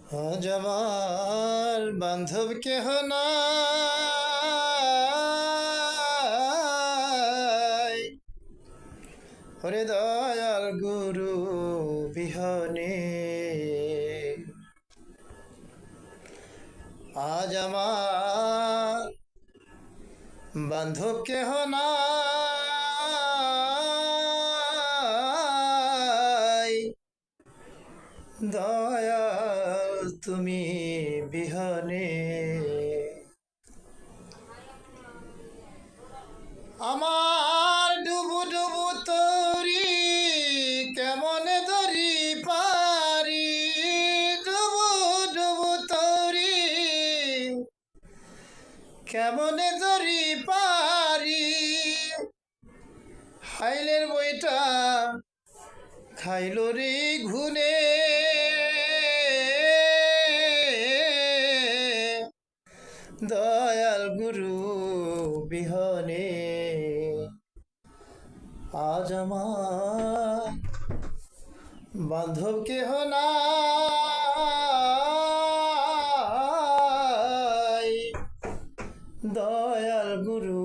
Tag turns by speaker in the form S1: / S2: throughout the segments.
S1: আজ আমার বান্ধব কেহ নাই, ওরে দয়াল গুরু বিহনে। আজ আমার বান্ধব কেহ নাই, দয়াল তুমি বিহনে। আমার ডুবু ডুবু তরি কেমনে ধরি পারি, ডুবু ডুবু তরি কেমনে ধরি পারি। হাইলের বইটা খাইল রে ঘুনে, দয়াল গুরু বিহনে। আজ আমার বান্ধব কেহ নাই, দয়াল গুরু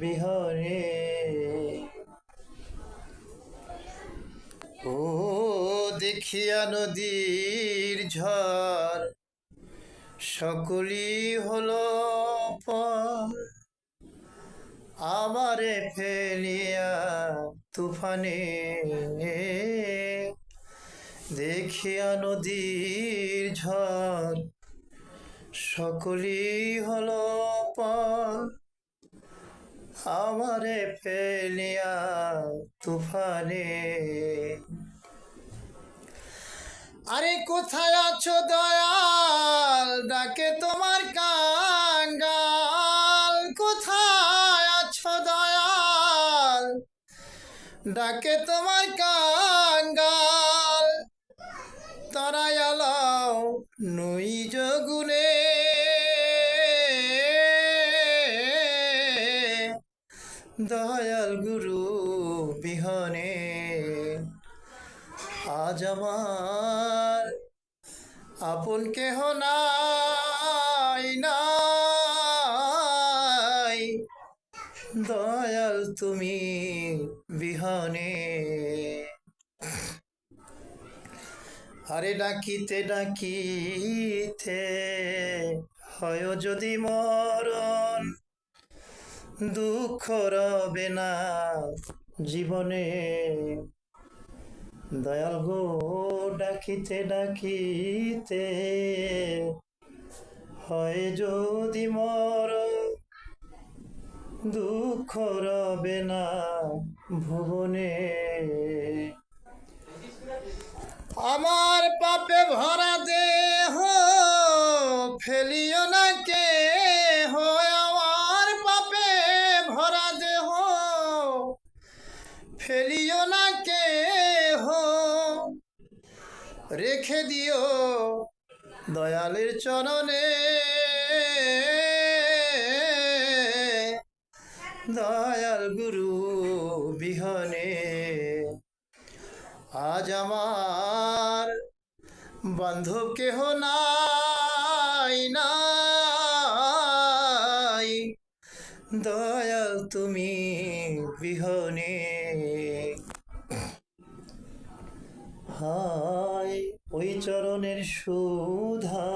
S1: বিহনে। ও দেখিয়া নদীর ঝড় সকলই হলো পর, আমারে ফেলিয়া তুফানে। দেখিয়া নদীর ঝড় সকলই হলো পর, আমারে ফেলিয়া তুফানে। আরে কোথায় আছো দয়াল, ডাকে তোমার কাঙ্গাল। কোথায় আছো দয়াল, ডাকে তোমার কাঙ্গাল। তারাই আলাও নই জগুনে, দয়াল গুরু বিহনে। আজ আমার আপন কেহ নাই, নাই, দয়াল তুমি বিহনে। আরে ডাকিতে ডাকিতে হয় যদি মরণ, দুঃখ রবে না জীবনে। দয়াল গো ডাকিতে ডাকিতে হয় যদি মরণ, দুঃখ রবে না ভুবনে। আমার পাপে ভরা দেহ ফেলিও না কেহ, আমার পাপে ভরা দেহ ফেলিও না কেহ। রেখে দিও দয়ালের চরণে, দয়াল গুরু বিহনে। আজ আমার বান্ধব কেহ নাই, নাই, দয়াল তুমি বিহনে। হায় ওই চরণের সুধা,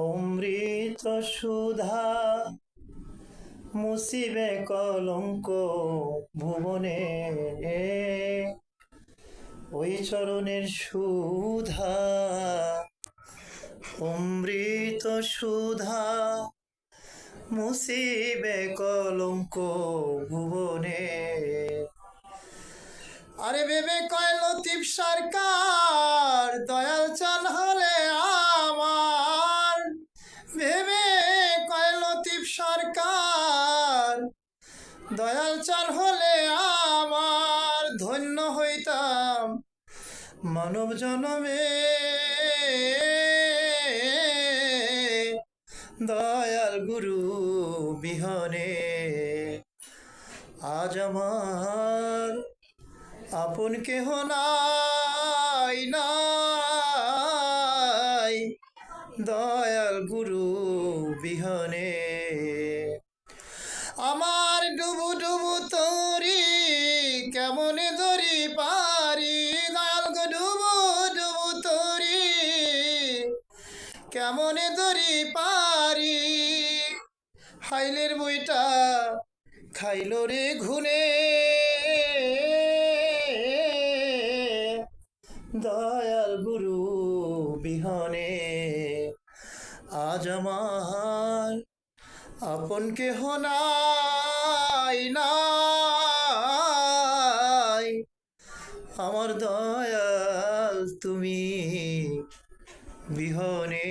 S1: অমৃত সুধা, মুসিবে কলঙ্ক ভুবনে। ওই চরণের সুধা, অমৃত সুধা, মুসিবে কলঙ্ক ভুবনে। আরে ভেবে কয় লতিফ সরকার, দয়াল চাল হলে আমার। ভেবে কয় লতিফ সরকার, দয়াল চাল হলে আমার। ধন্য হইতাম মানব জনমে, দয়াল গুরু বিহনে। আজ আমার আপন কেহ নাই, নাই, দয়াল গুরু বিহনে আমার ডুবু ডুবু তরি কেমনে ধরি পারি দয়াল গো ডুবু ডুবু তরি কেমনে ধরি পারি হাইলের বইটা খাইল রে ঘুনে দয়াল গুরু বিহনে আজ আমার আপন কেহ নাই নাই আমার দয়াল তুমি বিহনে